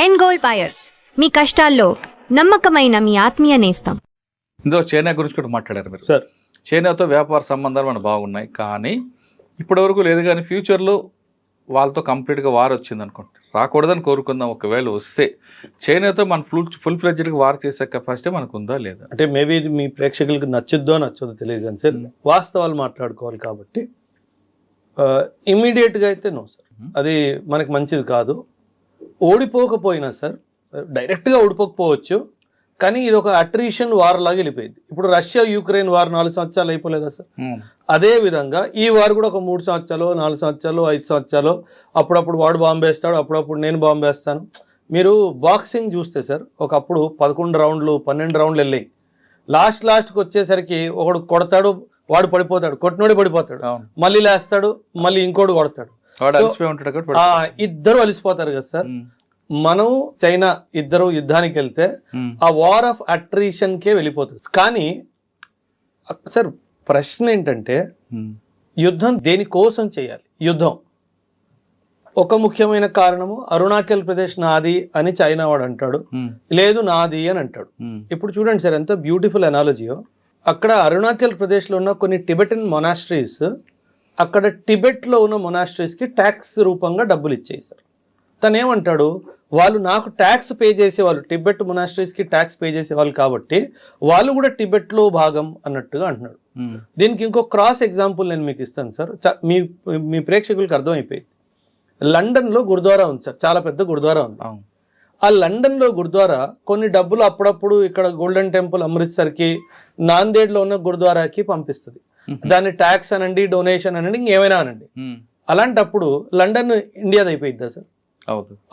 End gold buyers, మీ కష్టాల్లో నమ్మకమైన మీ ఆత్మీయ నేస్తం. ఇందులో చైనా గురించి కూడా మాట్లాడారు మీరు సార్. చైనాతో వ్యాపార సంబంధాలు మనకు బాగున్నాయి, కానీ ఇప్పటివరకు లేదు. కానీ ఫ్యూచర్లో వాళ్ళతో కంప్లీట్గా వార్ వచ్చింది అనుకోండి, రాకూడదని కోరుకుందాం. ఒకవేళ వస్తే చైనాతో మన ఫుల్ ఫ్లెడ్జ్డ్గా వార్ చేసే కెపాసిటీ మనకు ఉందా లేదా? అంటే మేబీ ఇది మీ ప్రేక్షకులకు నచ్చుద్దో నచ్చదో తెలియదు కానీ సార్, వాస్తవాలు మాట్లాడుకోవాలి కాబట్టి ఇమ్మీడియట్గా అయితే నో సార్, అది మనకి మంచిది కాదు. ఓడిపోకపోయినా సార్, డైరెక్ట్గా ఓడిపోకపోవచ్చు, కానీ ఇది ఒక అట్రిషన్ వార్ లాగా వెళ్ళిపోయింది. ఇప్పుడు రష్యా యుక్రెయిన్ వార్ 4 సంవత్సరాలు అయిపోలేదా సార్? అదే విధంగా ఈ వార్ కూడా ఒక 3 సంవత్సరాలు, 4 సంవత్సరాలు, 5 సంవత్సరాలు, అప్పుడప్పుడు వాడు బాంబు వేస్తాడు, అప్పుడప్పుడు నేను బాంబు వేస్తాను. మీరు బాక్సింగ్ చూస్తే సార్, ఒకప్పుడు 11 రౌండ్లు 12 రౌండ్లు వెళ్ళాయి. లాస్ట్కి వచ్చేసరికి ఒకడు కొడతాడు, వాడు పడిపోతాడు, కొట్టినోడు పడిపోతాడు, మళ్ళీ లేస్తాడు, మళ్ళీ ఇంకోటి కొడతాడు, ఇద్దరు అలిసిపోతారు కదా సార్. మనం చైనా ఇద్దరు యుద్ధానికి వెళ్తే ఆ వార్ ఆఫ్ అట్రిషన్ కే వెళ్ళిపోతుంది. కానీ సార్ ప్రశ్న ఏంటంటే, యుద్ధం దేనికోసం చేయాలి? యుద్ధం ఒక ముఖ్యమైన కారణము అరుణాచల్ ప్రదేశ్ నాది అని చైనా వాడు అంటాడు, లేదు నాది అని అంటాడు. ఇప్పుడు చూడండి సార్, ఎంత బ్యూటిఫుల్ అనాలజీయో. అక్కడ అరుణాచల్ ప్రదేశ్లో ఉన్న కొన్ని టిబెటన్ మొనాస్ట్రీస్, అక్కడ టిబెట్లో ఉన్న మొనాస్ట్రీస్కి ట్యాక్స్ రూపంగా డబ్బులు ఇచ్చేయి సార్. తను ఏమంటాడు, వాళ్ళు నాకు ట్యాక్స్ పే చేసేవాళ్ళు, టిబెట్ మొనాస్ట్రీస్కి ట్యాక్స్ పే చేసేవాళ్ళు, కాబట్టి వాళ్ళు కూడా టిబెట్లో భాగం అన్నట్టుగా అంటున్నాడు. దీనికి ఇంకో క్రాస్ ఎగ్జాంపుల్ నేను మీకు ఇస్తాను సార్, మీ ప్రేక్షకులకు అర్థమైపోయింది. లండన్లో గురుద్వారా ఉంది సార్, చాలా పెద్ద గురుద్వారా ఉంది. ఆ లండన్లో గురుద్వారా కొన్ని డబ్బులు అప్పుడప్పుడు ఇక్కడ గోల్డెన్ టెంపుల్ అమృత్సర్కి, నాందేడ్లో ఉన్న గురుద్వారాకి పంపిస్తుంది. దాన్ని ట్యాక్స్ అనండి, డొనేషన్ అనండి, ఇంకేమైనా అనండి. అలాంటప్పుడు లండన్ ఇండియాది అయిపోయిద్దా సార్?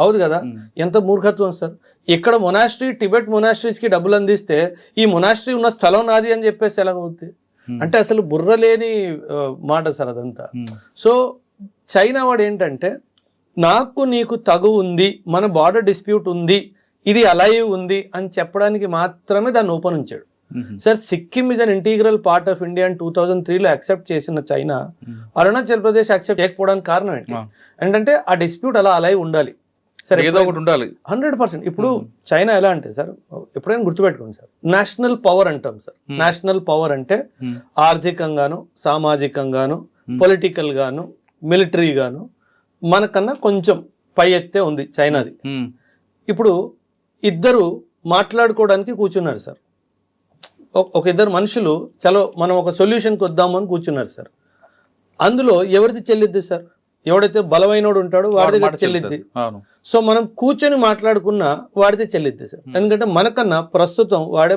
అవుదు కదా. ఎంత మూర్ఖత్వం సార్. ఇక్కడ మొనాస్ట్రీ, టిబెట్ మొనాస్ట్రీస్ కి డబ్బులు అందిస్తే ఈ మొనాస్ట్రీ ఉన్న స్థలం నాది అని చెప్పేసి ఎలాగవుద్ది? అంటే అసలు బుర్ర లేని మాట సార్ అదంతా. సో చైనా వాడు ఏంటంటే, నాకు నీకు తగు ఉంది, మన బార్డర్ డిస్ప్యూట్ ఉంది, ఇది అలైవ్ ఉంది అని చెప్పడానికి మాత్రమే దాన్ని ఓపెన్ ఉంచాడు sir. Sikkim is an integral part of India అని 2003లో యాక్సెప్ట్ చేసిన చైనా అరుణాచల్ ప్రదేశ్ యాక్సెప్ట్ చేయకపోవడానికి కారణం ఏంటంటే ఆ డిస్ప్యూట్ అలా అలైవ్ ఉండాలి సార్, ఏదో ఒకటి ఉండాలి 100%. ఇప్పుడు చైనా ఎలా అంటే సార్, ఎప్పుడైనా గుర్తుపెట్టుకోండి సార్, నేషనల్ పవర్ అంటాం సార్. నేషనల్ పవర్ అంటే ఆర్థికంగాను, సామాజికంగాను, పొలిటికల్ గాను, మిలిటరీ గాను మనకన్నా కొంచెం పై ఎత్తే ఉంది చైనాది. ఇప్పుడు ఇద్దరు మాట్లాడుకోవడానికి కూర్చున్నారు సార్, ఒక ఇద్దరు మనుషులు, చలో మనం ఒక సొల్యూషన్కి వద్దామని కూర్చున్నారు సార్. అందులో ఎవరిది చెల్లిద్ది సార్? ఎవడైతే బలమైనోడు ఉంటాడో వాడిది చెల్లిద్ది. సో మనం కూర్చొని మాట్లాడుకున్నా వాడితే చెల్లిద్ది సార్, ఎందుకంటే మనకన్నా ప్రస్తుతం వాడే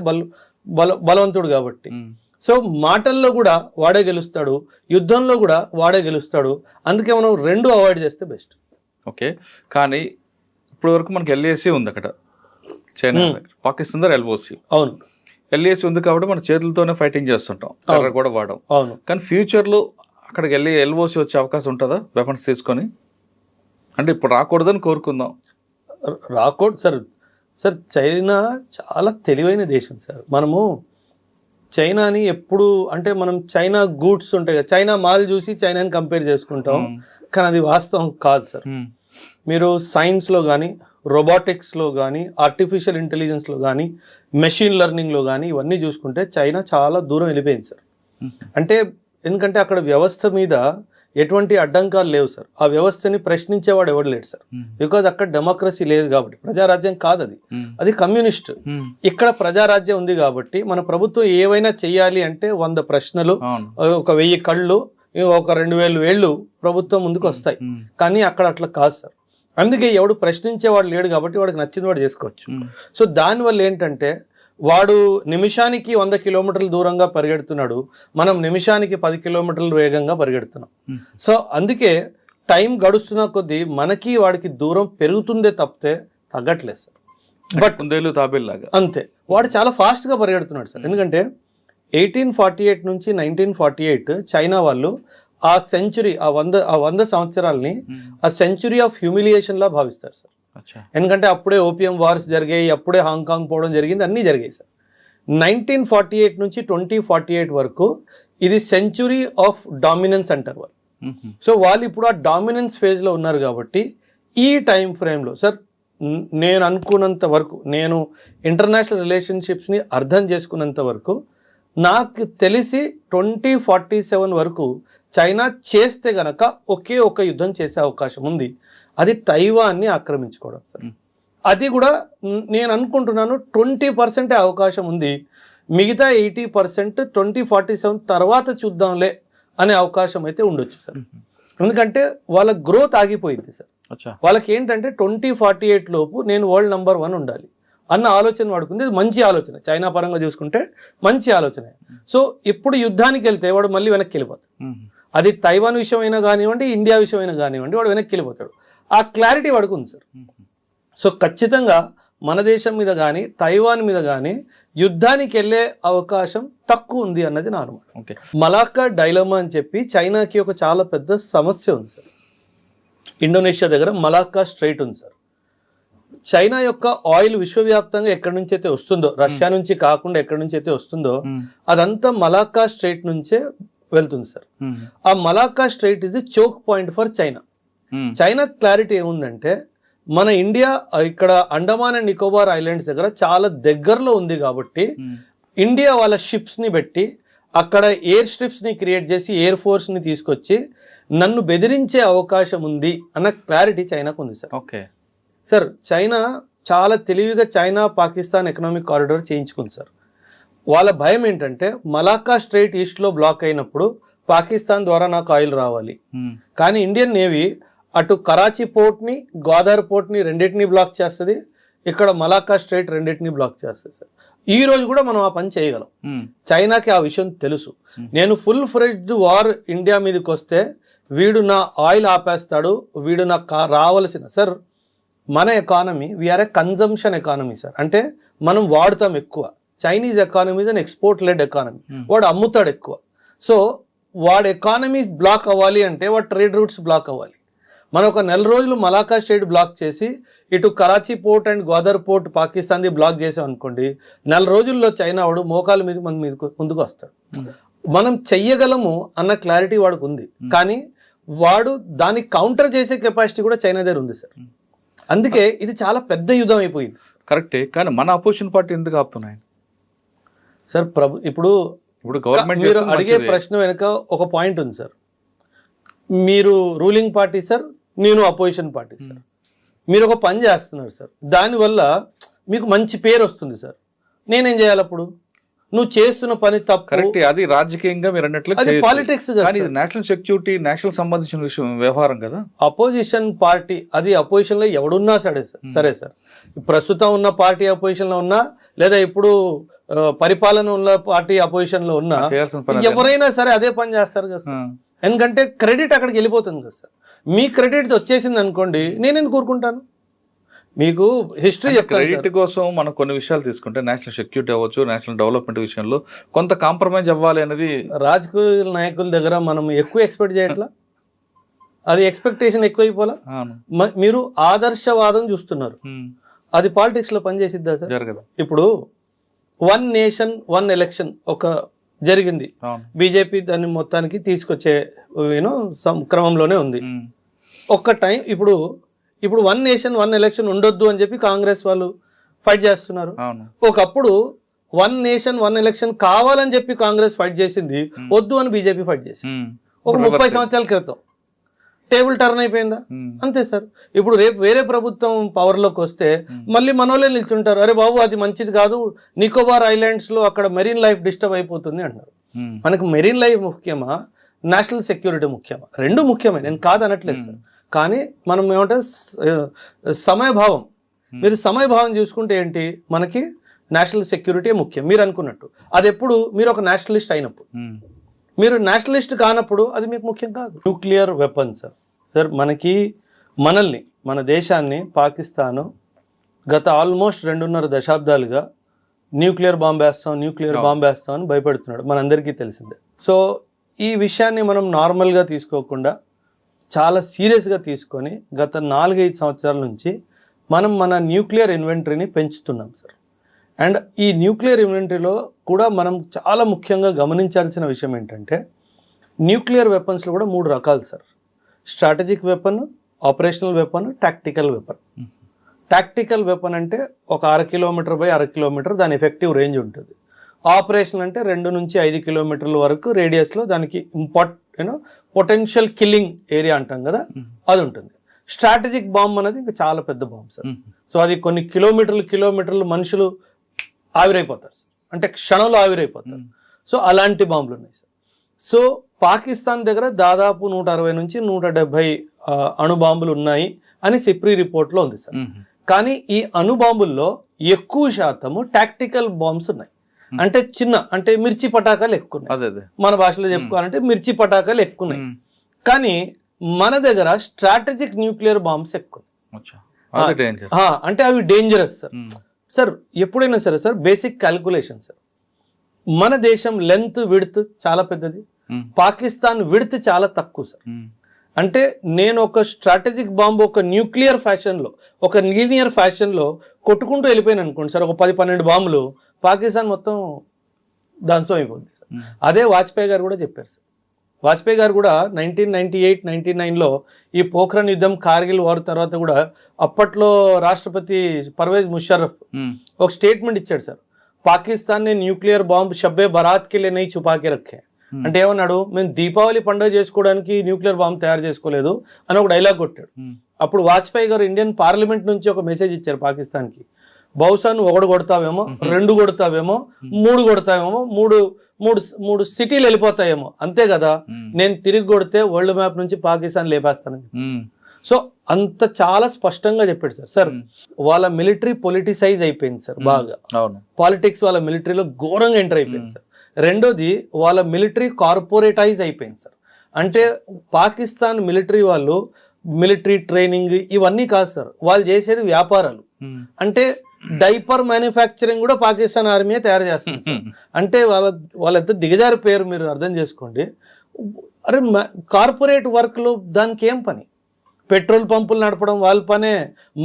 బలవంతుడు కాబట్టి. సో మాటల్లో కూడా వాడే గెలుస్తాడు, యుద్ధంలో కూడా వాడే గెలుస్తాడు. అందుకే మనం రెండు అవాయిడ్ చేస్తే బెస్ట్. ఓకే, కానీ ఇప్పుడు వరకు మనకి ఎల్ఏసీ ఉంది అక్కడ చైనా, పాకిస్తాన్ దగ్గర ఎల్ఓసి. అవును, ఎల్ఏసీ ఉంది కాబట్టి మన చేతులతోనే ఫైటింగ్ చేస్తుంటాం, కర్ర కూడా వాడాం. అవును, కానీ ఫ్యూచర్లో అక్కడికి వెళ్ళి ఎల్ఓసి వచ్చే అవకాశం ఉంటుందా వెపన్స్ తీసుకొని? అంటే ఇప్పుడు రాకూడదని కోరుకుందాం. రాకూడదు సార్. సార్ చైనా చాలా తెలివైన దేశం సార్. మనము చైనాని ఎప్పుడు అంటే మనం చైనా గూడ్స్ ఉంటాయి కదా, చైనా మాల్ చూసి చైనాని కంపేర్ చేసుకుంటాం, కానీ అది వాస్తవం కాదు సార్. మీరు సైన్స్లో కానీ, రోబోటిక్స్లో కానీ, ఆర్టిఫిషియల్ ఇంటెలిజెన్స్లో కానీ, మెషిన్ లెర్నింగ్లో కానీ ఇవన్నీ చూసుకుంటే చైనా చాలా దూరం వెళ్ళిపోయింది సార్. అంటే ఎందుకంటే అక్కడ వ్యవస్థ మీద ఎటువంటి అడ్డంకాలు లేవు సార్. ఆ వ్యవస్థని ప్రశ్నించేవాడు ఎవడు లేడు సార్, బికాజ్ అక్కడ డెమోక్రసీ లేదు కాబట్టి. ప్రజారాజ్యం కాదు అది, అది కమ్యూనిస్ట్. ఇక్కడ ప్రజారాజ్యం ఉంది కాబట్టి మన ప్రభుత్వం ఏవైనా చెయ్యాలి అంటే 100 ప్రశ్నలు, ఒక 1000 కళ్ళు, ఒక 2000 వేళ్ళు ప్రభుత్వం ముందుకు వస్తాయి. కానీ అక్కడ అట్లా కాదు సార్. అందుకే ఎవడు ప్రశ్నించేవాడు లేడు కాబట్టి వాడికి నచ్చింది వాడు చేసుకోవచ్చు. సో దానివల్ల ఏంటంటే వాడు నిమిషానికి 100 కిలోమీటర్ల దూరంగా పరిగెడుతున్నాడు, మనం నిమిషానికి 10 కిలోమీటర్ల వేగంగా పరిగెడుతున్నాం. సో అందుకే టైం గడుస్తున్న కొద్దీ మనకి వాడికి దూరం పెరుగుతుందే తప్పితే తగ్గట్లేదు సార్. బట్ అంతే, వాడు చాలా ఫాస్ట్గా పరిగెడుతున్నాడు సార్. ఎందుకంటే 1848 నుంచి 1948 చైనా వాళ్ళు ఆ సెంచురీ, ఆ 100 సంవత్సరాలని ఆ సెంచురీ ఆఫ్ హ్యూమిలియేషన్ లా భావిస్తారు సార్. ఎందుకంటే అప్పుడే ఓపియం వార్స్ జరిగాయి, అప్పుడే హాంకాంగ్ పోవడం జరిగింది, అన్నీ జరిగాయి సార్. 1948 నుంచి 2048 వరకు ఇది సెంచురీ ఆఫ్ డామినెన్స్ అంటారు వాళ్ళు. సో వాళ్ళు ఇప్పుడు ఆ డామినెన్స్ ఫేజ్లో ఉన్నారు కాబట్టి ఈ టైం ఫ్రేమ్లో సార్ నేను అనుకున్నంత వరకు, నేను ఇంటర్నేషనల్ రిలేషన్షిప్స్ని అర్థం చేసుకున్నంత వరకు, నాకు తెలిసి 2047 వరకు చైనా చేస్తే గనక ఒకే ఒక యుద్ధం చేసే అవకాశం ఉంది. అది తైవాన్ని ఆక్రమించుకోవడం సార్. అది కూడా నేను అనుకుంటున్నాను 20% అవకాశం ఉంది. మిగతా 80% 2047 తర్వాత చూద్దాంలే అనే అవకాశం అయితే ఉండొచ్చు సార్. ఎందుకంటే వాళ్ళ గ్రోత్ ఆగిపోయింది సార్. వాళ్ళకి ఏంటంటే 2048 లోపు నేను వరల్డ్ నంబర్ 1 ఉండాలి అన్న ఆలోచన వాడుకుంది. ఇది మంచి ఆలోచన, చైనా పరంగా చూసుకుంటే మంచి ఆలోచన. సో ఇప్పుడు యుద్ధానికి వెళ్తే వాడు మళ్ళీ వెనక్కి వెళ్ళిపోతాడు. అది తైవాన్ విషయం అయినా కానివ్వండి, ఇండియా విషయం అయినా కానివ్వండి, వాడు వెనక్కి వెళ్ళిపోతాడు. ఆ క్లారిటీ వాడుకు ఉంది సార్. సో ఖచ్చితంగా మన దేశం మీద కానీ తైవాన్ మీద కానీ యుద్ధానికి వెళ్ళే అవకాశం తక్కువ ఉంది అన్నది నా అనుమానం. మలాక్కా డైలమా అని చెప్పి చైనాకి ఒక చాలా పెద్ద సమస్య ఉంది సార్. ఇండోనేషియా దగ్గర మలాక్కా స్ట్రైట్ ఉంది సార్. చైనా యొక్క ఆయిల్ విశ్వవ్యాప్తంగా ఎక్కడి నుంచి అయితే వస్తుందో, రష్యా నుంచి కాకుండా ఎక్కడి నుంచి అయితే వస్తుందో అదంతా మలాక్కా స్ట్రైట్ నుంచే వెళ్తుంది సార్. ఆ Malacca strait is the choke point for China. China clarity ఏముందంటే మన ఇండియా ఇక్కడ అండమాన్ అండ్ నికోబార్ ఐలాండ్స్ దగ్గర చాలా దగ్గరలో ఉంది కాబట్టి ఇండియా వాళ్ళ షిప్స్ ని పెట్టి అక్కడ ఎయిర్ స్ట్రిప్స్ ని క్రియేట్ చేసి ఎయిర్ ఫోర్స్ ని తీసుకొచ్చి నన్ను బెదిరించే అవకాశం ఉంది అన్న క్లారిటీ చైనాకు ఉంది సార్. ఓకే సార్, చైనా చాలా తెలివిగా చైనా పాకిస్తాన్ ఎకనామిక్ కారిడార్ చేయించుకుంది సార్. వాళ్ళ భయం ఏంటంటే మలాక్కా స్ట్రైట్ ఈస్ట్ లో బ్లాక్ అయినప్పుడు పాకిస్తాన్ ద్వారా నాకు ఆయిల్ రావాలి. కానీ ఇండియన్ నేవీ అటు కరాచీ పోర్ట్ని, గ్వాదర్ పోర్ట్ని రెండింటినీ బ్లాక్ చేస్తుంది, ఇక్కడ మలాక్కా స్ట్రైట్ రెండింటినీ బ్లాక్ చేస్తుంది సార్. ఈ రోజు కూడా మనం ఆ పని చేయగలం. చైనాకి ఆ విషయం తెలుసు. నేను ఫుల్ ఫ్లెడ్జ్డ్ వార్ ఇండియా మీదకి వస్తే వీడు నా ఆయిల్ ఆపేస్తాడు, వీడు నాకు రావాల్సిన సార్. మన economy we are a consumption economy sir. అంటే మనం వాడుతాం ఎక్కువ. Chinese economy is an export led economy. వాడు అమ్ముతాడు ఎక్కువ. సో వాడు ఎకానమీ బ్లాక్ అవ్వాలి అంటే వాడు ట్రేడ్ రూట్స్ బ్లాక్ అవ్వాలి. మనం ఒక 4 రోజులు మలాక్కా స్ట్రైట్ బ్లాక్ చేసి ఇటు Karachi port and Gwadar port పాకిస్తాన్ది బ్లాక్ చేసాం అనుకోండి, 4 రోజుల్లో చైనా వాడు మోకాల మీద మన మీద ముందుకు వస్తాడు. మనం చెయ్యగలము అన్న క్లారిటీ వాడికి ఉంది. కానీ వాడు దాన్ని కౌంటర్ చేసే కెపాసిటీ కూడా చైనా దగ్గర ఉంది సార్. అందుకే ఇది చాలా పెద్ద యుద్ధం అయిపోయింది. కరెక్టే, కానీ మన అపోజిషన్ పార్టీ ఎందుకు ఆపుతున్నాయి సార్? ఇప్పుడు గవర్నమెంట్ మీరు అడిగే ప్రశ్న వెనుక ఒక పాయింట్ ఉంది సార్. మీరు రూలింగ్ పార్టీ సార్, నేను అపోజిషన్ పార్టీ సార్. మీరు ఒక పని చేస్తున్నారు సార్, దానివల్ల మీకు మంచి పేరు వస్తుంది సార్. నేనేం చేయాలి అప్పుడు? నువ్వు చేస్తున్న పని తప్పు. కరెక్ట్, అది రాజకీయంగా మీరు అన్నట్లు పాలిటిక్స్, నేషనల్ సెక్యూరిటీ, నేషనల్ సంబంధించిన విషయం, వ్యవహారం కదా. అపోజిషన్ పార్టీ అది అపోజిషన్ లో ఎవడున్నా సరే సార్. ప్రస్తుతం ఉన్న పార్టీ అపోజిషన్ లో ఉన్నా, లేదా ఇప్పుడు పరిపాలన ఉన్న పార్టీ అపోజిషన్ లో ఉన్నా, ఎవరైనా సరే అదే పని చేస్తారు కదా సార్. ఎందుకంటే క్రెడిట్ అక్కడికి వెళ్ళిపోతుంది కదా సార్. మీ క్రెడిట్ వచ్చేసింది అనుకోండి, నేను ఎందుకు కోరుకుంటాను? మీకు హిస్టరీ క్రెడిట్ కోసం మనం కొన్ని విషయాలు తీసుకుంటే నేషనల్ సెక్యూరిటీ అవ్వచ్చు, నేషనల్ డెవలప్మెంట్ విషయంలో కొంత కాంప్రమైజ్ అవ్వాలి అనేది రాజకీయ నాయకుల దగ్గర మనం ఎక్కువ ఎక్స్పెక్ట్ చేయట్లా. అది ఎక్స్పెక్టేషన్ ఎక్కువైపోలా. మీరు ఆదర్శవాదం చూస్తున్నారు, అది పాలిటిక్స్ లో పనిచేసిద్దా సార్? జరగదు. ఇప్పుడు 1 నేషన్ 1 ఎలక్షన్ ఒక జరిగింది. బీజేపీ దాన్ని మొత్తానికి తీసుకొచ్చే క్రమంలోనే ఉంది. ఒక్క టైం ఇప్పుడు 1 నేషన్ 1 ఎలక్షన్ ఉండొద్దు అని చెప్పి కాంగ్రెస్ వాళ్ళు ఫైట్ చేస్తున్నారు. ఒకప్పుడు 1 నేషన్ 1 ఎలక్షన్ కావాలని చెప్పి కాంగ్రెస్ ఫైట్ చేసింది, వద్దు అని బీజేపీ ఫైట్ చేసింది. ఒక 30 సంవత్సరాల క్రితం టేబుల్ టర్న్ అయిపోయిందా? అంతే సార్. ఇప్పుడు రేపు వేరే ప్రభుత్వం పవర్ లోకి వస్తే మళ్ళీ మనోళ్ళే నిల్చుంటారు, అరే బాబు అది మంచిది కాదు, నికోబార్ ఐలాండ్స్ లో అక్కడ మెరీన్ లైఫ్ డిస్టర్బ్ అయిపోతుంది అంటారు. మనకు మెరీన్ లైఫ్ ముఖ్యమా, నేషనల్ సెక్యూరిటీ ముఖ్యమా? రెండు ముఖ్యమే, నేను కాదనట్లేదు సార్. కానీ మనం ఏమంటే సమయభావం, మీరు సమయభావం చూసుకుంటే ఏంటి, మనకి నేషనల్ సెక్యూరిటీ ముఖ్యం మీరు అనుకున్నట్టు. అది ఎప్పుడు మీరు ఒక నేషనలిస్ట్ అయినప్పుడు. మీరు నేషనలిస్ట్ కానప్పుడు అది మీకు ముఖ్యం కాదు. న్యూక్లియర్ వెపన్స్ సార్, మనల్ని మన దేశాన్ని పాకిస్తాను గత ఆల్మోస్ట్ 2.5 దశాబ్దాలుగా న్యూక్లియర్ బాంబ్ వేస్తాం అని భయపెడుతున్నాడు, మనందరికీ తెలిసిందే. సో ఈ విషయాన్ని మనం నార్మల్గా తీసుకోకుండా చాలా సీరియస్గా తీసుకొని గత 4-5 సంవత్సరాల నుంచి మనం మన న్యూక్లియర్ ఇన్వెంటరీని పెంచుతున్నాం సార్. అండ్ ఈ న్యూక్లియర్ ఇన్వెంటరీలో కూడా మనం చాలా ముఖ్యంగా గమనించాల్సిన విషయం ఏంటంటే, న్యూక్లియర్ వెపన్స్లో కూడా 3 రకాలు sir. Strategic weapon, operational weapon, tactical weapon. Tactical weapon అంటే ఒక 1/2 కిలోమీటర్ బై 1/2 కిలోమీటర్ దాని ఎఫెక్టివ్ రేంజ్ ఉంటుంది. ఆపరేషన్ అంటే 2 నుంచి 5 కిలోమీటర్ల వరకు రేడియస్లో దానికి పొటెన్షియల్ కిల్లింగ్ ఏరియా అంటాం కదా, అది ఉంటుంది. స్ట్రాటజిక్ బాంబ్ అనేది ఇంకా చాలా పెద్ద బాంబ్ సార్. సో అది కొన్ని కిలోమీటర్లు మనుషులు ఆవిరైపోతారు సార్, అంటే క్షణంలో ఆవిరైపోతారు. సో అలాంటి బాంబులు ఉన్నాయి సార్. సో పాకిస్తాన్ దగ్గర దాదాపు 160 నుంచి 170 అణుబాంబులు ఉన్నాయి అని సిప్రీ రిపోర్ట్లో ఉంది సార్. కానీ ఈ అణుబాంబుల్లో ఎక్కువ శాతము టాక్టికల్ బాంబ్స్ ఉన్నాయి. అంటే అంటే మిర్చి పటాకాలు ఎక్కువ ఉన్నాయి, మన భాషలో చెప్పుకోవాలంటే మిర్చి పటాకాలు ఎక్కువ ఉన్నాయి. కానీ మన దగ్గర స్ట్రాటజిక్ న్యూక్లియర్ బాంబ్స్ ఎక్కువ. అంటే అవి డేంజరస్ సార్. సార్ ఎప్పుడైనా సరే సార్ బేసిక్ క్యాల్కులేషన్ సార్, మన దేశం లెంత్ విడ్త్ చాలా పెద్దది, పాకిస్తాన్ విడ్త్ చాలా తక్కువ సార్. అంటే నేను ఒక స్ట్రాటజిక్ బాంబు ఒక న్యూక్లియర్ ఫ్యాషన్లో ఒక లీనియర్ ఫ్యాషన్లో కొట్టుకుంటూ వెళ్ళిపోయాను అనుకోండి సార్, ఒక 10-12 బాంబులు పాకిస్తాన్ మొత్తం ధ్వంసం అయిపోతుంది సార్. అదే వాజ్పేయి గారు కూడా చెప్పారు సార్. వాజ్పేయి గారు కూడా 1998-99లో ఈ పోఖ్రాన్ యుద్ధం, కార్గిల్ వార్ తర్వాత కూడా అప్పట్లో రాష్ట్రపతి పర్వేజ్ ముషర్రఫ్ ఒక స్టేట్మెంట్ ఇచ్చాడు సార్, పాకిస్తాన్ నే న్యూక్లియర్ బాంబ్ షబ్బే బరాత్ కే లియే నహీ ఛుపాకే రఖే. అంటే ఏమన్నాడు, మేము దీపావళి పండుగ చేసుకోవడానికి న్యూక్లియర్ బాంబ్ తయారు చేసుకోలేదు అని ఒక డైలాగ్ కొట్టాడు. అప్పుడు వాజ్పేయి గారు ఇండియన్ పార్లమెంట్ నుంచి ఒక మెసేజ్ ఇచ్చారు పాకిస్తాన్కి, బహుశా నువ్వు 1 కొడతావేమో, 2 కొడతావేమో, 3 కొడతావేమో, మూడు సిటీలు వెళ్ళిపోతాయేమో, అంతే కదా, నేను తిరిగి కొడితే వరల్డ్ మ్యాప్ నుంచి పాకిస్తాన్ లేపేస్తానని. సో అంత చాలా స్పష్టంగా చెప్పాడు సార్. సార్ వాళ్ళ మిలిటరీ పొలిటిసైజ్ అయిపోయింది సార్, బాగా పాలిటిక్స్ వాళ్ళ మిలిటరీలో ఘోరంగా ఎంటర్ అయిపోయింది సార్. రెండోది వాళ్ళ మిలిటరీ కార్పొరేటైజ్ అయిపోయింది సార్. అంటే పాకిస్తాన్ మిలిటరీ వాళ్ళు మిలిటరీ ట్రైనింగ్ ఇవన్నీ కాదు సార్, వాళ్ళు చేసేది వ్యాపారాలు. అంటే డైపర్ మ్యానుఫ్యాక్చరింగ్ కూడా పాకిస్తాన్ ఆర్మీ తయారు చేస్తుంది సార్. అంటే వాళ్ళంతా దిగజారి పేరు మీరు అర్థం చేసుకోండి. అరే కార్పొరేట్ వర్క్లో దానికి ఏం పని, పెట్రోల్ పంపులు నడపడం వాళ్ళ పనే,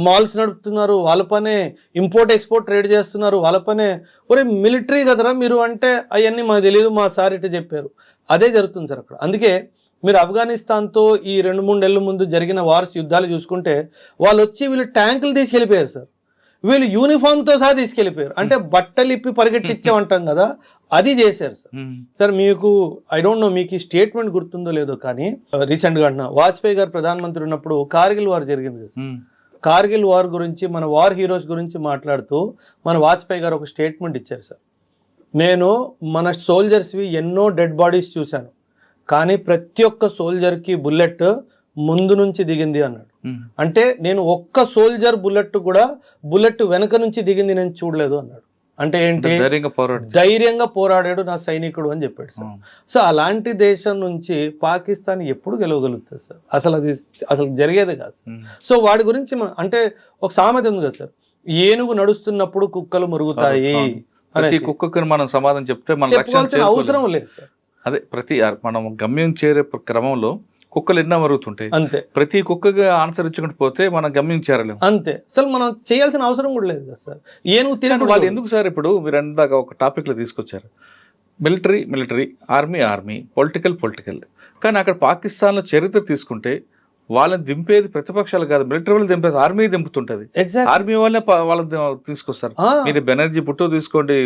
మాల్స్ నడుపుతున్నారు వాళ్ళ పనే, ఇంపోర్ట్ ఎక్స్పోర్ట్ ట్రేడ్ చేస్తున్నారు వాళ్ళ పనే. ఒరే మిలిటరీ కదరా మీరు అంటే అవన్నీ మాకు తెలియదు, మా సార్ ఇట్లా చెప్పారు. అదే జరుగుతుంది సార్ అక్కడ. అందుకే మీరు ఆఫ్ఘనిస్తాన్తో ఈ 2-3 నెలల ముందు జరిగిన వార్స్ యుద్ధాలు చూసుకుంటే వాళ్ళు వచ్చి వీళ్ళు ట్యాంకులు తీసుకెళ్ళిపోయారు సార్, వీళ్ళు యూనిఫామ్తో సహా తీసుకెళ్ళిపోయారు. అంటే బట్టలు ఇప్పి పరిగెట్టించామంటాం కదా, అది చేశారు సార్. సార్ మీకు ఐ డోంట్ నో మీకు ఈ స్టేట్మెంట్ గుర్తుందో లేదో, కానీ రీసెంట్గా అంటున్నా, వాజ్పేయి గారు ప్రధానమంత్రి ఉన్నప్పుడు కార్గిల్ వార్ జరిగింది కదా సార్. కార్గిల్ వార్ గురించి మన వార్ హీరోస్ గురించి మాట్లాడుతూ మన వాజ్పేయి గారు ఒక స్టేట్మెంట్ ఇచ్చారు సార్. నేను మన సోల్జర్స్వి ఎన్నో డెడ్ బాడీస్ చూశాను, కానీ ప్రతి ఒక్క సోల్జర్కి బుల్లెట్ ముందు నుంచి దిగింది అన్నాడు. అంటే నేను ఒక్క సోల్జర్ బుల్లెట్ వెనక నుంచి దిగింది నేను చూడలేదు అన్నాడు. అంటే ఏంటి, ధైర్యంగా పోరాడాడు నా సైనికుడు అని చెప్పాడు సార్. సో అలాంటి దేశం నుంచి పాకిస్తాన్ ఎప్పుడు గెలవగలుగుతుంది సార్, అసలు జరిగేది కాదు సార్. సో వాడి గురించి అంటే ఒక సామెత ఉంది కదా సార్, ఏనుగు నడుస్తున్నప్పుడు కుక్కలు మురుగుతాయి, కుక్కకి మనం సమాధానం చెప్తే చెప్పుకోవాల్సిన అవసరం లేదు సార్. అదే మనం గమ్యం చేరే క్రమంలో కుక్కలు ఎన్నో మరుగుతుంటాయి, అంతే. ప్రతి కుక్కగా ఆన్సర్ ఇచ్చుకుంటూ పోతే మనం గమ్యం చేరలేము, అంతే. అసలు మనం చేయాల్సిన అవసరం కూడా లేదు కదా సార్. ఏనుగు తినకు వాళ్ళు ఎందుకు సార్? ఇప్పుడు మీరు అందాక ఒక టాపిక్ లో తీసుకొచ్చారు, మిలిటరీ, ఆర్మీ, పొలిటికల్. కానీ అక్కడ పాకిస్తాన్ లో చరిత్ర తీసుకుంటే వాళ్ళని దింపేది ప్రతిపక్షాలు కాదు, మిలిటరీ వాళ్ళు దింపేది ఆర్మీ దింపుతుంటది. ఆర్మీ వాళ్ళే వాళ్ళని తీసుకొస్తారు. మీరు బెనర్జీ భుట్టో తీసుకోండి,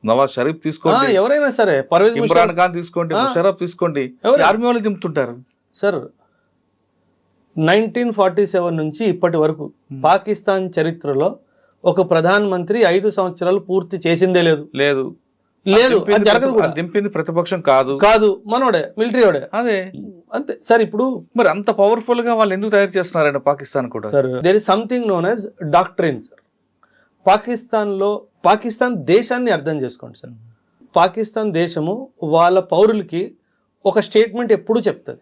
నవాజ్ షరీఫ్ తీసుకోండి, ఎవరైనా సరే, ఇమ్రాన్ ఖాన్ తీసుకోండి, ముషర్రఫ్ తీసుకోండి, ఆర్మీ వాళ్ళు దింపుతుంటారు సార్. 1947 నుంచి ఇప్పటి వరకు పాకిస్తాన్ చరిత్రలో ఒక ప్రధానమంత్రి 5 సంవత్సరాలు పూర్తి చేసిందే లేదు. జరగదు కూడా. దింపింది ప్రతిపక్షం కాదు, మనోడే, మిలిటరీ వాడే. అదే అంతే సార్. ఇప్పుడు మరి అంత పవర్ఫుల్ గా వాళ్ళు ఎందుకు తయారు చేస్తున్నారండి పాకిస్తాన్ కూడా? Sir there is something known as doctrine sir. Pakistan దేశాన్ని అర్థం చేసుకోండి సార్. పాకిస్తాన్ దేశము వాళ్ళ పౌరులకి ఒక స్టేట్మెంట్ ఎప్పుడు చెప్తుంది,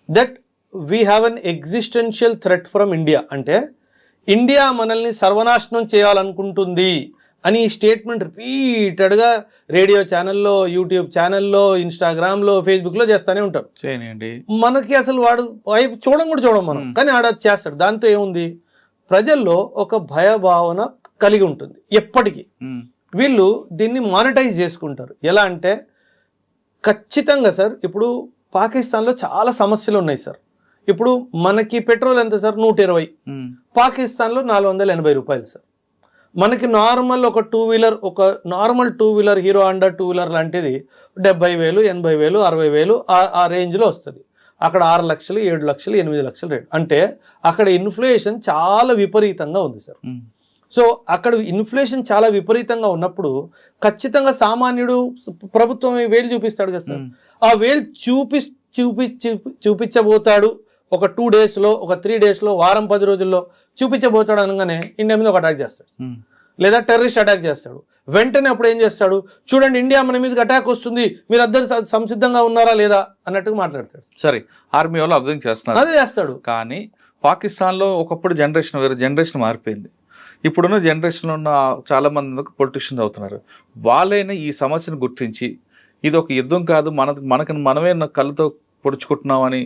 that we have an existential threat from India. అంటే ఇండియా మనల్ని సర్వనాశనం చేయాలనుకుంటుంది అని ఈ స్టేట్మెంట్ రిపీటెడ్గా రేడియో ఛానల్లో, యూట్యూబ్ ఛానల్లో, ఇన్స్టాగ్రామ్లో, ఫేస్బుక్లో చేస్తూనే ఉంటారు. మనకి అసలు వాడు వైపు చూడం మనం, కానీ ఆడ చేస్తాడు. దాంతో ఏముంది, ప్రజల్లో ఒక భయభావన కలిగి ఉంటుంది ఎప్పటికీ. వీళ్ళు దీన్ని మానిటైజ్ చేసుకుంటారు. ఎలా అంటే ఖచ్చితంగా సార్, ఇప్పుడు పాకిస్తాన్లో చాలా సమస్యలు ఉన్నాయి సార్. ఇప్పుడు మనకి పెట్రోల్ ఎంత సార్ 120, పాకిస్తాన్లో 480 రూపాయలు సార్. మనకి నార్మల్ ఒక normal two wheeler hero Honda two wheeler లాంటిది 70,000, 80,000, 60,000 ఆ రేంజ్లో వస్తుంది. అక్కడ 6 లక్షలు, 7 లక్షలు, 8 లక్షలు రేట్. అంటే అక్కడ ఇన్ఫ్లేషన్ చాలా విపరీతంగా ఉంది సార్. సో అక్కడ ఇన్ఫ్లేషన్ చాలా విపరీతంగా ఉన్నప్పుడు ఖచ్చితంగా సామాన్యుడు ప్రభుత్వం వేలు చూపిస్తాడు కదా సార్. ఆ వేలు చూపించబోతాడు ఒక 2 డేస్లో, ఒక 3 డేస్లో, వారం 10 రోజుల్లో చూపించబోతాడు అనగానే ఇండియా మీద ఒక అటాక్ చేస్తాడు, లేదా టెర్రరిస్ట్ అటాక్ చేస్తాడు. వెంటనే అప్పుడు ఏం చేస్తాడు, చూడండి ఇండియా మన మీదకి అటాక్ వస్తుంది, మీరు అందరు సంసిద్ధంగా ఉన్నారా లేదా అన్నట్టుగా మాట్లాడతాడు. సరే, ఆర్మీ వాళ్ళు అర్థం చేస్తున్నారు, అదే చేస్తాడు. కానీ పాకిస్తాన్లో ఒకప్పుడు జనరేషన్ వేరే, జనరేషన్ మారిపోయింది. ఇప్పుడున్న జనరేషన్లో ఉన్న చాలా మంది పొలిటీషియన్స్ అవుతున్నారు. వాళ్ళైనా ఈ సమస్యను గుర్తించి ఇది ఒక యుద్ధం కాదు, మనమే కళ్ళతో పొడుచుకుంటున్నామని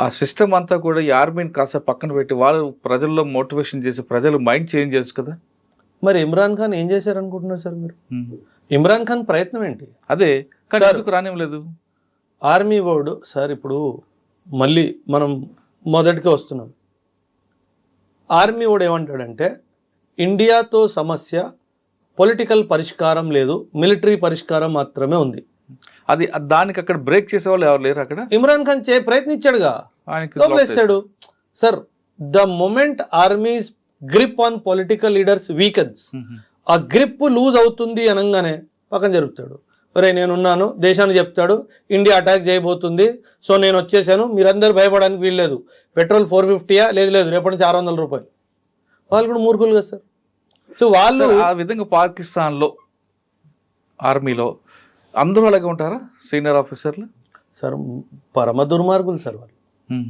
ఆ సిస్టమ్ అంతా కూడా ఈ ఆర్మీని కాస్త పక్కన పెట్టి వాళ్ళు ప్రజల్లో మోటివేషన్ చేసి ప్రజలు మైండ్ చేంజ్ చేయొచ్చు కదా. మరి ఇమ్రాన్ ఖాన్ ఏం చేశారనుకుంటున్నారు సార్ మీరు? ఇమ్రాన్ ఖాన్ ప్రయత్నం ఏంటి? అదే కానీ ఎందుకు రానివ్వలేదు ఆర్మీ బోర్డు సార్? ఇప్పుడు మళ్ళీ మనం మొదటికి వస్తున్నాం. ఆర్మీ బోర్డు ఏమంటాడంటే ఇండియాతో సమస్య పొలిటికల్ పరిష్కారం లేదు, మిలిటరీ పరిష్కారం మాత్రమే ఉంది. అది దానికి అక్కడ బ్రేక్ చేసే వాళ్ళు ఎవరు లేరు. అక్కడ ఇమ్రాన్ ఖాన్ ప్రయత్నించాడుగా, లోపలేసాడు sir. The moment army's grip on political leaders weakens, ఆ గ్రిప్ లూజ్ అవుతుంది అనగానే పక్కన జరుగుతాడు. ఒరే నేనున్నాను, దేశాన్ని చెప్తాడు ఇండియా అటాక్ చేయబోతుంది, సో నేను వచ్చేసాను, మీరందరూ భయపడడానికి వీల్లేదు. పెట్రోల్ 450 లేదు రేపటి నుంచి 600 రూపాయలు. వాళ్ళు కూడా మూర్ఖులు కదా సార్. సో వాళ్ళు ఆ విధంగా పాకిస్తాన్లో ఆర్మీలో అందరూ అలాగే ఉంటారా సీనియర్ ఆఫీసర్లు? సార్ పరమ దుర్మార్గులు సార్ వాళ్ళు.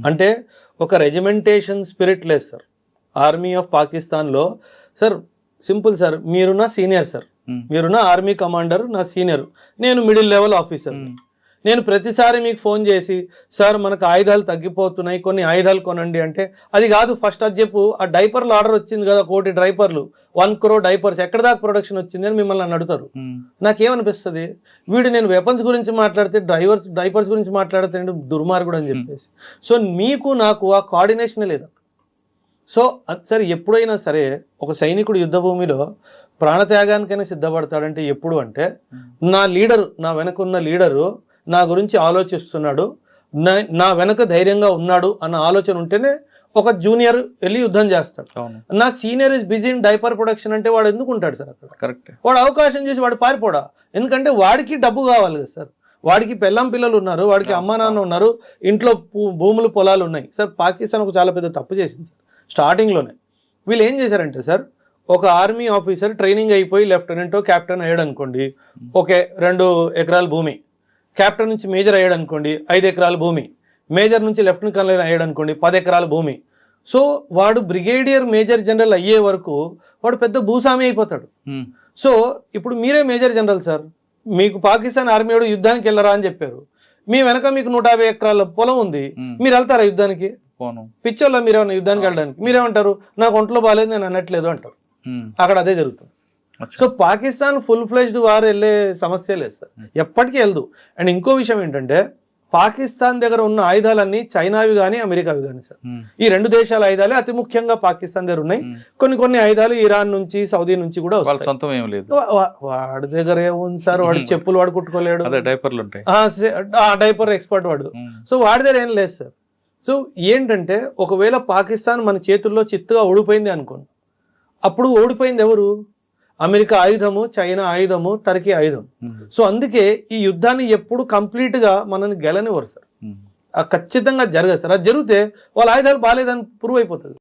అంటే ఒక రెజిమెంటేషన్ స్పిరిట్ లేదు సార్ ఆర్మీ ఆఫ్ పాకిస్తాన్లో. సార్ సింపుల్ సార్, మీరున్న సీనియర్ సార్, మీరున్న ఆర్మీ కమాండర్ నా సీనియర్, నేను మిడిల్ లెవెల్ ఆఫీసర్. నేను ప్రతిసారి మీకు ఫోన్ చేసి సార్ మనకు ఆయుధాలు తగ్గిపోతున్నాయి, కొన్ని ఆయుధాలు కొనండి అంటే అది కాదు, ఫస్ట్ అది చెప్పు. ఆ డైపర్లు ఆర్డర్ వచ్చింది కదా, 1 కోటి డైపర్లు, 1 crore డైపర్స్ ఎక్కడ దాకా ప్రొడక్షన్ వచ్చింది అని మిమ్మల్ని అడుగుతారు. నాకేమనిపిస్తుంది, వీడు నేను వెపన్స్ గురించి మాట్లాడితే డైపర్స్ గురించి మాట్లాడితే దుర్మార్గుడు అని చెప్పేసి. సో మీకు నాకు ఆ కోఆర్డినేషన్ లేదు. సో సరే ఎప్పుడైనా సరే ఒక సైనికుడు యుద్ధ భూమిలో ప్రాణత్యాగానికైనా సిద్ధపడతాడంటే ఎప్పుడు అంటే నా లీడరు, నా వెనకున్న లీడరు నా గురించి ఆలోచిస్తున్నాడు, నా వెనక ధైర్యంగా ఉన్నాడు అన్న ఆలోచన ఉంటేనే ఒక జూనియర్ వెళ్ళి యుద్ధం చేస్తాడు. నా senior is busy in diaper production అంటే వాడు ఎందుకు ఉంటాడు సార్ అక్కడ? కరెక్ట్. వాడు అవకాశం చేసి వాడు పారిపోడా? ఎందుకంటే వాడికి డబ్బు కావాలి కదా సార్, వాడికి పెళ్ళం పిల్లలు ఉన్నారు, వాడికి అమ్మా నాన్న ఉన్నారు, ఇంట్లో భూములు పొలాలు ఉన్నాయి సార్. పాకిస్తాన్ ఒక చాలా పెద్ద తప్పు చేసింది సార్ స్టార్టింగ్లోనే. వీళ్ళు ఏం చేశారంటే సార్, ఒక ఆర్మీ ఆఫీసర్ ట్రైనింగ్ అయిపోయి లెఫ్టినెంటో క్యాప్టెన్ అయ్యాడు అనుకోండి, ఓకే 2 ఎకరాల భూమి. క్యాప్టెన్ నుంచి మేజర్ అయ్యాడు అనుకోండి 5 ఎకరాల భూమి. మేజర్ నుంచి లెఫ్టినెంట్ కర్నల్ అయ్యాడు అనుకోండి 10 ఎకరాల భూమి. సో వాడు బ్రిగేడియర్ మేజర్ జనరల్ అయ్యే వరకు వాడు పెద్ద భూస్వామి అయిపోతాడు. సో ఇప్పుడు మీరే మేజర్ జనరల్ సార్, మీకు పాకిస్తాన్ ఆర్మీ వాడు యుద్ధానికి వెళ్ళరా అని చెప్పారు, మీ వెనక మీకు 150 ఎకరాల పొలం ఉంది, మీరు వెళ్తారా యుద్ధానికి? పిచ్చోళ్ళ మీరేమన్నా యుద్ధానికి వెళ్ళడానికి? మీరేమంటారు, నాకు ఒంట్లో బాగాలేదు నేను అనట్లేదు అంటారు. అక్కడ అదే జరుగుతుంది. So Pakistan full fledged war వెళ్ళే సమస్య లేదు సార్, ఎప్పటికీ వెళ్దు. అండ్ ఇంకో విషయం ఏంటంటే పాకిస్తాన్ దగ్గర ఉన్న ఆయుధాలన్నీ చైనావి కానీ అమెరికావి కానీ సార్, ఈ 2 దేశాల ఆయుధాలే అతి ముఖ్యంగా పాకిస్తాన్ దగ్గర ఉన్నాయి. కొన్ని ఆయుధాలు ఇరాన్ నుంచి సౌదీ నుంచి కూడా వస్తాయి. వాడి దగ్గర ఏముంది సార్, వాడి చెప్పులు వాడు కుట్టుకోలేడు, డైపర్ ఎక్స్పర్ట్ వాడు. సో వాడి దగ్గర ఏం లేదు సార్. సో ఏంటంటే ఒకవేళ పాకిస్తాన్ మన చేతుల్లో చిత్తుగా ఓడిపోయింది అనుకోండి, అప్పుడు ఓడిపోయింది ఎవరు? అమెరికా ఆయుధము, చైనా ఆయుధము, టర్కీ ఆయుధం. సో అందుకే ఈ యుద్ధాన్ని ఎప్పుడు కంప్లీట్ గా మనల్ని గెలనివ్వరు సార్. ఖచ్చితంగా జరగదు సార్. అది జరిగితే వాళ్ళ ఆయుధాలు బాగాలేదని ప్రూవ్ అయిపోతుంది.